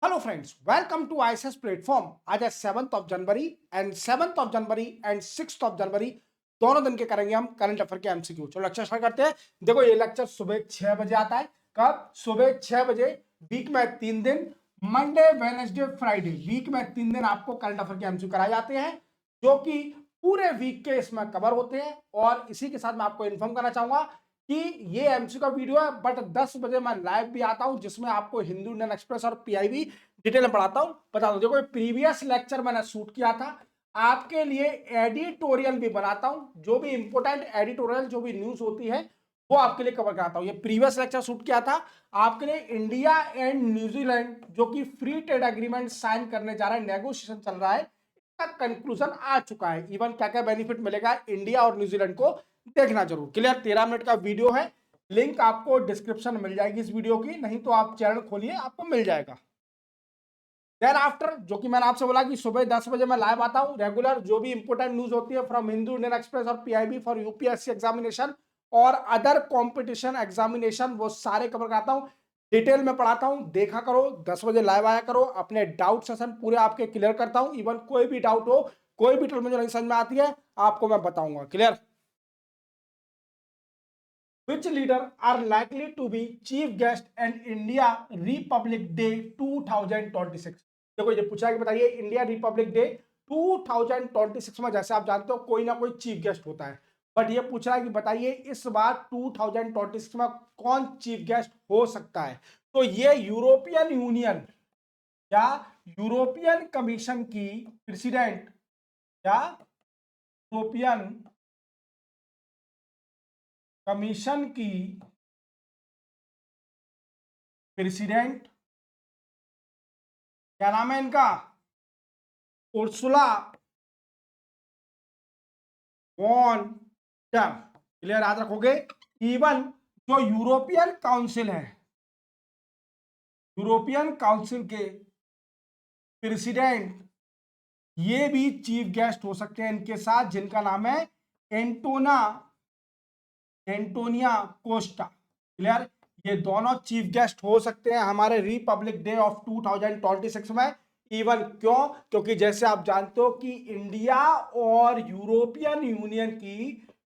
Hello friends, welcome to ISS platform. आज है 7th of January and 7th of January and 6th of January दोनों दिन के करेंगे हम करंट अफेयर के एमसीक्यू। चलो लेक्चर स्टार्ट करते हैं। देखो ये लेक्चर सुबह 6 बजे आता है। कब? सुबह 6 बजे। वीक में 3 दिन, मंडे वेडनेसडे फ्राइडे, वीक में 3 दिन आपको करंट अफेयर के एमसीक्यू कराए जाते हैं जो कि पूरे वीक के इसमें कवर होते हैं। और इसी के साथ मैं आपको इन्फॉर्म करना चाहूंगा कि ये एमसीक्यू का वीडियो है, बट 10 बजे मैं लाइव भी आता हूं जिसमें आपको हिंदू इंडियन एक्सप्रेस और पीआईबी डिटेल में पढ़ाता हूं। बता दो, देखो प्रीवियस लेक्चर मैंने शूट किया था, आपके लिए एडिटोरियल भी बनाता हूं। जो भी इंपोर्टेंट एडिटोरियल, जो भी न्यूज होती है वो आपके लिए कवर कराता हूं। ये प्रीवियस लेक्चर शूट किया था आपके लिए। इंडिया एंड न्यूजीलैंड जो कि फ्री ट्रेड एग्रीमेंट साइन करने जा रहा है, नेगोशिएशन चल रहा है, इसका कंक्लूजन आ चुका है। इवन क्या क्या बेनिफिट मिलेगा इंडिया और न्यूजीलैंड को, देखना जरूर। क्लियर? 13 मिनट का वीडियो है, लिंक आपको डिस्क्रिप्शन में मिल जाएगी इस वीडियो की, नहीं तो आप चैनल खोलिए आपको मिल जाएगा। देन आफ्टर, जो कि मैंने आपसे बोला कि सुबह 10 बजे मैं लाइव आता हूं रेगुलर। जो भी इंपोर्टेंट न्यूज होती है फ्रॉम हिंदू इंडियन एक्सप्रेस और पीआईबी फॉर यूपीएससी एग्जामिनेशन और अदर कंपटीशन एग्जामिनेशन, वो सारे कवर कराता हूं, डिटेल में पढ़ाता हूं। देखा करो, 10 बजे लाइव आया करो, अपने डाउट सेशन पूरे आपके क्लियर करता हूं। इवन कोई भी डाउट हो, कोई भी टर्म जो नहीं समझ में आती है आपको मैं बताऊंगा। Clear? Which leader are likely to be chief guest and India Republic Day 2026? देखो ये पूछा है कि बताइए इंडिया रिपब्लिक डे 2026 में, जैसे आप जानते हो कोई ना कोई चीफ गेस्ट होता है, बट ये पूछा है कि बताइए इस बार 2026 में कौन चीफ गेस्ट हो सकता है। तो ये यूरोपियन यूनियन या यूरोपियन कमीशन की प्रेसिडेंट या यूरोपियन कमीशन की प्रेसिडेंट, क्या नाम है इनका? Ursula von der. क्लियर? याद रखोगे। इवन जो यूरोपियन काउंसिल है, यूरोपियन काउंसिल के प्रेसिडेंट ये भी चीफ गेस्ट हो सकते हैं इनके साथ, जिनका नाम है एंटोनिया कोस्टा। क्लियर? ये दोनों चीफ गेस्ट हो सकते हैं हमारे रिपब्लिक डे ऑफ 2026 में। इवन क्यों? क्योंकि जैसे आप जानते हो कि इंडिया और यूरोपियन यूनियन की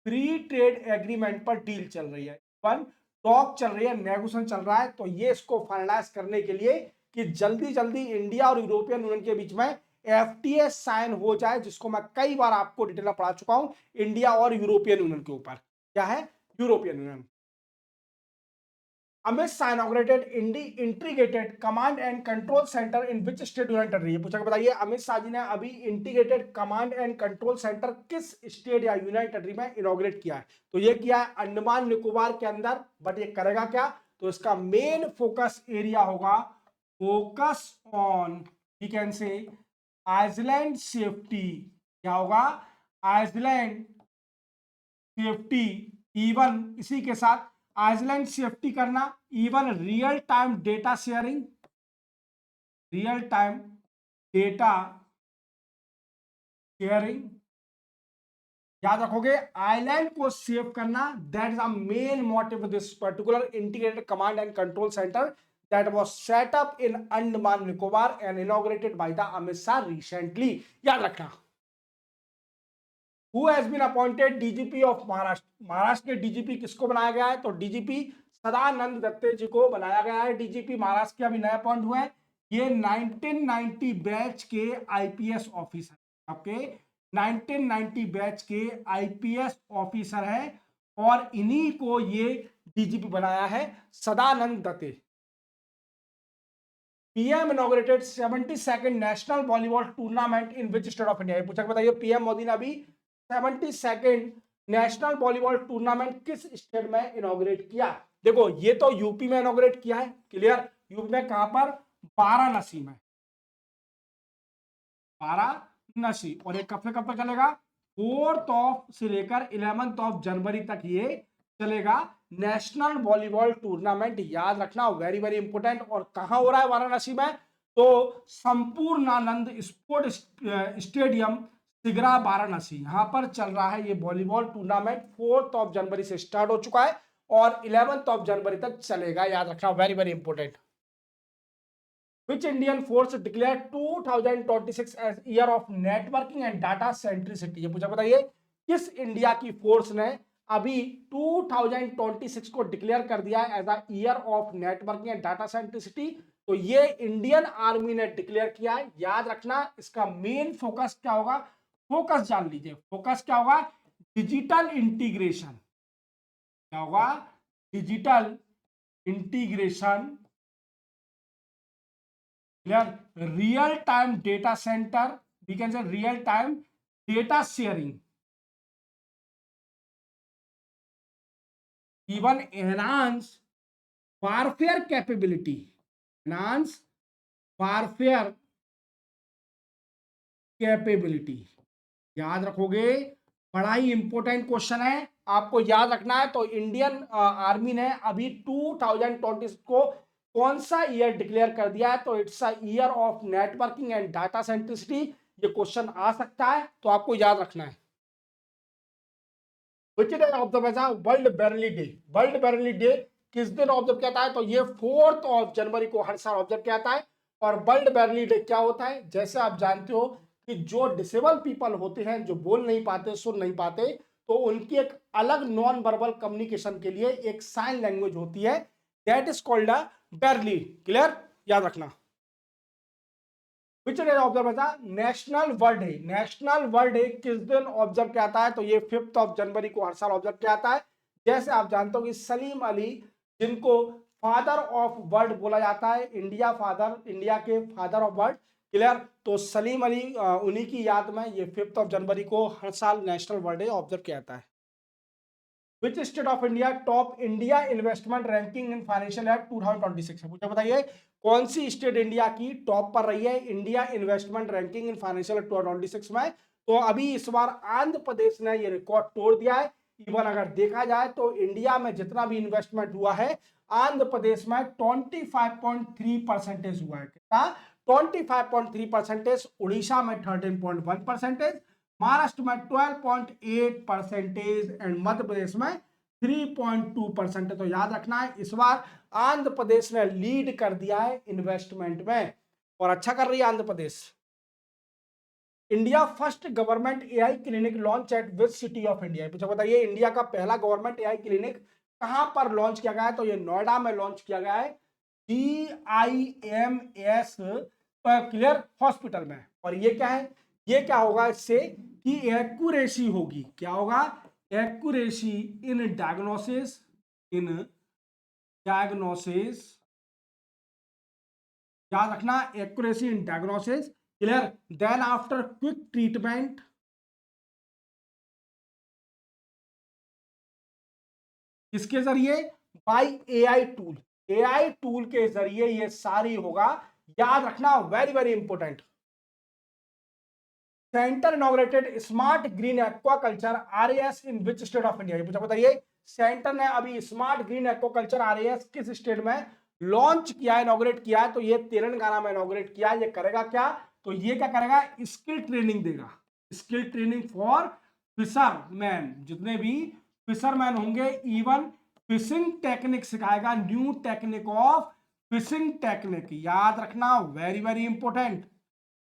फ्री ट्रेड एग्रीमेंट पर डील चल रही है, इवन टॉक चल रही है, नेगोशिएशन चल रहा है। तो ये इसको फाइनलाइज करने के लिए कि जल्दी जल्दी इंडिया और यूरोपियन यूनियन के बीच में एफटीए साइन हो जाए, जिसको मैं कई बार आपको डिटेल में पढ़ा चुका हूं इंडिया और यूरोपियन यूनियन के ऊपर। क्या है? European union. Amit Shah inaugurated integrated command and control centre in which state union territory. ये पूछा कि बताइए अमित शाह जी ने अभी integrated command and control centre किस स्टेट या यूनियन टेरिटरी में इनॉग्रेट किया है? तो ये किया है अंडमान निकोबार के अंदर। बट ये करेगा क्या? तो इसका मेन फोकस एरिया होगा, focus on, you can say island safety. क्या होगा? Island safety. इवन इसी के साथ आइसलैंड सेफ्टी करना, even real time data sharing, real time data sharing. याद रखोगे, आइलैंड को सेव करना, that is the main motive of this particular integrated command and control centre that was set up in Andaman Nicobar and inaugurated by the Amit Shah recently. याद रखना। Who has been appointed DGP of Maharashtra? Maharashtra के DGP किसको बनाया गया है? तो DGP Sadanand दत्ते जी को बनाया गया है डीजीपी। महाराष्ट्र के अभी नया अपॉइंट हुए हैं। ये 1990 बैच के आईपीएस ऑफिसर, आपके 1990 बैच के आईपीएस ऑफिसर है, और इन्हीं को ये डीजीपी बनाया है Sadanand Datte. PM inaugurated 72nd national volleyball tournament in which state of India. पूछा बताइए पीएम मोदी ने अभी 72nd नेशनल वॉलीबॉल टूर्नामेंट किस स्टेट में इनॉग्रेट किया? देखो ये तो यूपी में इनॉग्रेट किया है। क्लियर? यूपी में कहां पर? वाराणसी में, वाराणसी। और ये कब से कब तक चलेगा? 4th ऑफ से लेकर 11th ऑफ जनवरी तक ये चलेगा नेशनल वॉलीबॉल टूर्नामेंट। याद रखना, वेरी वेरी इंपोर्टेंट। और कहां हो रहा है? वाराणसी में। तो संपूर्णानंद स्पोर्ट स्टेडियम सिगरा वाराणसी, यहां पर चल रहा है ये volleyball tournament. 4th of January से स्टार्ट हो चुका है और 11th ऑफ जनवरी तक चलेगा। याद रखना, very very important. Which Indian force declared 2026 as year of networking and data centricity? ये पूछा, बताइए किस इंडिया की फोर्स ने अभी 2026 को डिक्लेयर कर दिया है as a year of networking and data centricity? तो ये इंडियन आर्मी ने डिक्लेयर किया है। याद रखना इसका मेन फोकस क्या होगा, फोकस जान लीजिए। फोकस क्या होगा? Digital integration. क्या होगा? Digital integration, real time data center, we can say real time data sharing, even enhance warfare capability, enhance warfare capability। याद रखोगे, बड़ा ही इंपॉर्टेंट क्वेश्चन है, आपको याद रखना है। तो इंडियन आर्मी ने अभी 2020 को कौन सा ईयर डिक्लेयर कर दिया है? तो it's a year of networking and data centricity. ये क्वेश्चन आ सकता है, तो आपको याद रखना है। Which day observe world barely day? World barely day किस दिन ऑब्जर्व किया जाता है? तो ये 4 जनवरी को हर साल ऑब्जर्व किया जाता है। और वर्ल्ड बेरली डे क्या होता है? जैसे आप जानते हो कि जो डिसेबल पीपल होते हैं, जो बोल नहीं पाते, सुन नहीं पाते, तो उनकी एक अलग नॉन वर्बल कम्युनिकेशन के लिए एक साइन लैंग्वेज होती है, that is called a barely. Clear? याद रखना। विच डे ऑब्जर्व था? National world day. National world day किस दिन ऑब्जर्व किया जाता है? तो ये 5 जनवरी को हर साल ऑब्जर्व किया जाता है। जैसे आप जानते हो कि सलीम अली, जिनको फादर ऑफ वर्ल्ड बोला जाता है, इंडिया फादर, इंडिया के फादर ऑफ वर्ल्ड। क्लियर? तो सलीम अली, उन्हीं की याद में ये 5 जनवरी को हर साल नेशनल वर्ल्ड डे ऑब्जर्व किया जाता है। विच state of India top India investment ranking in financial year 2026 है? मुझे बताइए कौन सी स्टेट इंडिया की टॉप पर रही है India investment ranking in financial 2026 में? तो अभी इस बार आंध्र प्रदेश ने ये रिकॉर्ड तोड़ दिया है। इवन अगर देखा जाए तो इंडिया में जितना भी इन्वेस्टमेंट हुआ है, आंध्र प्रदेश में 25.3% हुआ है। कितना? 25.3%। उड़ीसा में 13.1%, महाराष्ट्र में 12.8% एंड मध्य प्रदेश में 3.2%। तो याद रखना है इस बार आंध्र प्रदेश ने लीड कर दिया है इन्वेस्टमेंट में, और अच्छा कर रही है Andhra Pradesh. India first government AI clinic launch at which city of India? पूछा, बताइए इंडिया का पहला गवर्नमेंट एआई क्लिनिक कहां पर लॉन्च किया गया है? तो ये नोएडा में लॉन्च किया गया है, GIMS क्लियर हॉस्पिटल में। और ये क्या है? ये क्या होगा इससे कि एक्यूरेसी होगी। क्या होगा? Accuracy in diagnosis, in diagnosis. याद रखना, accuracy in diagnosis. Clear? Then after quick treatment, किसके जरिए? By AI tool. AI tool के जरिए ये सारी होगा। याद रखना, very very important. Centre inaugurated smart green aquaculture RAS in which state of India? पूछा, बताइए सेंटर ने अभी स्मार्ट ग्रीन एक्वाकल्चर आरएएस किस स्टेट में लॉन्च किया है, इनॉग्रेट किया है? तो ये तेलंगाना में इनॉग्रेट किया है। ये करेगा क्या? तो ये क्या करेगा? स्किल ट्रेनिंग देगा। स्किल ट्रेनिंग फॉर फिशरमैन, जितने भी फिशरमैन होंगे, इवन फिशिंग टेक्निक सिखाएगा, new technique of fishing technique. याद रखना, वेरी वेरी इंपॉर्टेंट।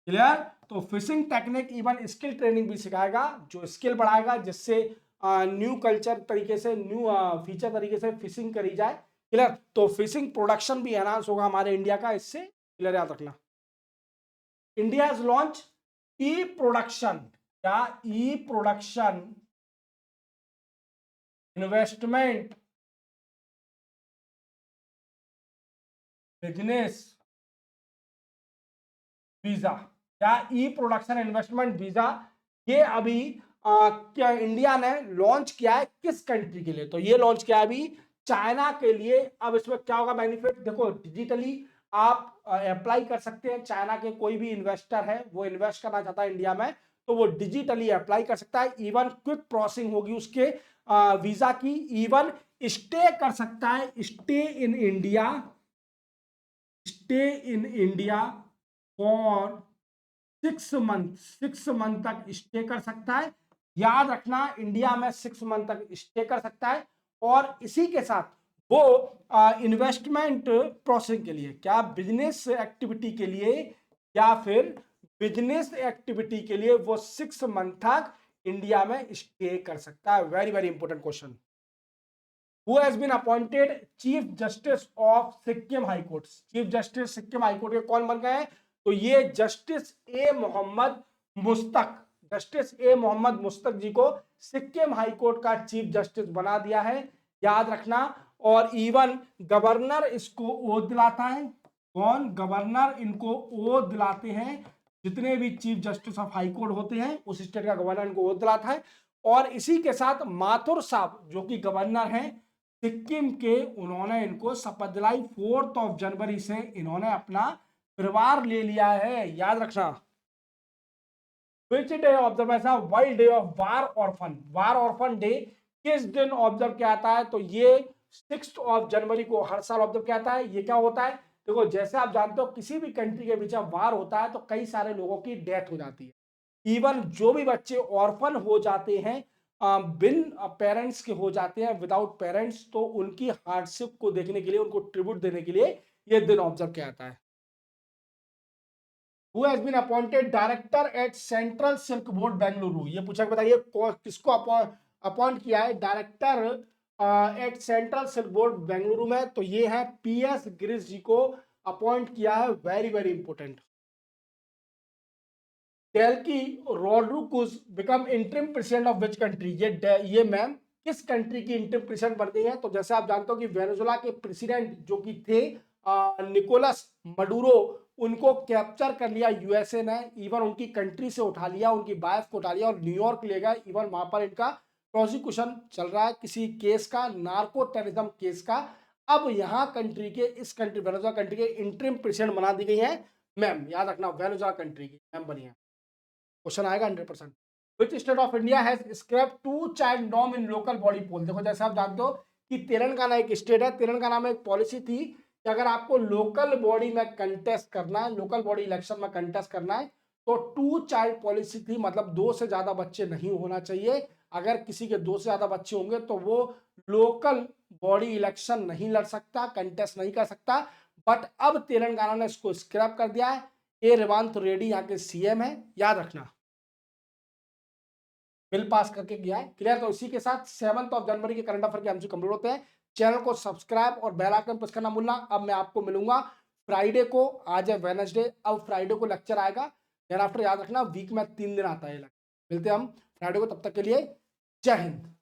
क्लियर? तो fishing technique even skill training भी सिखाएगा, जो स्किल बढ़ाएगा, जिससे न्यू कल्चर तरीके से, न्यू फीचर तरीके से फिशिंग करी जाए। क्लियर? तो फिशिंग प्रोडक्शन भी एनहांस होगा हमारे इंडिया का इससे। क्लियर? याद रखना। India has launch E production, क्या? ई प्रोडक्शन इन्वेस्टमेंट बिजनेस वीजा। क्या? ई प्रोडक्शन इन्वेस्टमेंट वीजा। ये अभी क्या इंडिया ने लॉन्च किया है, किस कंट्री के लिए? तो ये लॉन्च किया है अभी चाइना के लिए। अब इसमें क्या होगा बेनिफिट? देखो, डिजिटली आप अप्लाई कर सकते हैं। चाइना के कोई भी इन्वेस्टर है, वो इन्वेस्ट करना चाहता है इंडिया में, तो वो डिजिटली अप्लाई कर सकता है। इवन क्विक प्रोसेसिंग होगी उसके वीजा की। इवन स्टे कर सकता है, stay in India, stay in India for 6 month, 6 month तक स्टे कर सकता है। याद रखना, इंडिया में 6 मंथ तक स्टे कर सकता है। और इसी के साथ वो इन्वेस्टमेंट प्रोसेसिंग के लिए, क्या बिजनेस एक्टिविटी के लिए, या फिर बिजनेस एक्टिविटी के लिए वो 6 मंथ तक इंडिया में स्टे कर सकता है। Very very important question. Who has been appointed chief justice of Sikkim high court. Chief justice Sikkim high court के कौन बन गए हैं? तो ये justice A Mohammad Mustaque, justice A Mohammad Mustaque ji को सिक्किम हाई कोर्ट का चीफ जस्टिस बना दिया है, याद रखना। और इवन गवर्नर इसको ओथ दिलाता है। कौन? गवर्नर इनको ओथ दिलाते हैं। जितने भी chief justice of high court होते हैं उस स्टेट का गवर्नर इनको ओथ दिलाता है। और इसी के साथ माथुर साहब जो कि गवर्नर हैं सिक्किम के, उन्होंने इनको शपथ दिलाई। 4 जनवरी से इन्होंने अपना परिवार ले लिया है, याद रखना। विच डे ऑब्जर्व है world day of war orphan. War orphan day किस दिन ऑब्जर्व किया जाता है? तो ये 6 जनवरी को हर साल ऑब्जर्व किया जाता है। ये क्या होता है? देखो जैसे आप जानते हो किसी भी कंट्री के बीच में वार होता है तो कई सारे लोगों की डेथ हो जाती है। इवन जो भी बच्चे ऑर्फन हो जाते हैं, बिन पेरेंट्स के हो जाते हैं, विदाउट पेरेंट्स, तो उनकी हार्डशिप को देखने के लिए, उनको ट्रिब्यूट देने के लिए ये दिन ऑब्जर्व किया जाता है। Who has been appointed director at central silk board Bengaluru. ये पूछा, बताइए किसको अपॉइंट किया है director at central silk board Bengaluru में? तो ये है PS गिरीश जी को अपॉइंट किया है। Very very important. Delcy Rodriguez become interim president of which country. ये मैम किस कंट्री की इंटरिम प्रेसिडेंट बन गई है? तो जैसे आप जानते हो कि वेनेजुला के प्रेसिडेंट जो कि थे निकोलस मडुरो, उनको कैप्चर कर लिया यूएसए ने। इवन उनकी कंट्री से उठा लिया, उनकी वाइफ को उठा लिया और न्यूयॉर्क ले गया। इवन वहां पर इनका प्रोसिक्यूशन चल रहा है किसी केस का, नार्को टेररिज्म केस का। अब यहाँ कंट्री के, इस कंट्री वेनेजुला कंट्री के इंटरिम प्रेसिडेंट बना दी गई है मैम, याद रखना, वेनेजुला कंट्री की मैम बनी है। क्वेश्चन आएगा 100%। Which state of India has scrap 2 child norm in local body poll. देखो जैसे आप जानते हो कि तेलंगाना एक स्टेट है, तेलंगाना में एक पॉलिसी थी कि अगर आपको लोकल बॉडी में कंटेस्ट करना है, लोकल बॉडी इलेक्शन में कंटेस्ट करना है, तो 2 चाइल्ड पॉलिसी थी, मतलब 2 से ज्यादा बच्चे नहीं होना चाहिए। अगर किसी के 2 से ज्यादा बच्चे होंगे तो वो लोकल बॉडी इलेक्शन नहीं लड़ सकता, कंटेस्ट नहीं कर सकता। बट अब तेलंगाना ने इसको स्क्रैप कर दिया है। ए रेवंत रेड्डी यहाँ के सीएम है, याद रखना, बिल पास करके गया है। क्लियर? तो इसी के साथ 7 जनवरी के करंट अफेयर के एमसी कंप्लीट होते हैं। चैनल को सब्सक्राइब और बेल आइकन प्रेस करना भूलना। अब मैं आपको मिलूंगा फ्राइडे को, आज है वेडनेसडे, अब फ्राइडे को लेक्चर आएगा। देन आफ्टर याद रखना वीक में 3 दिन आता है। मिलते हैं हम फ्राइडे को, तब तक के लिए जय हिंद।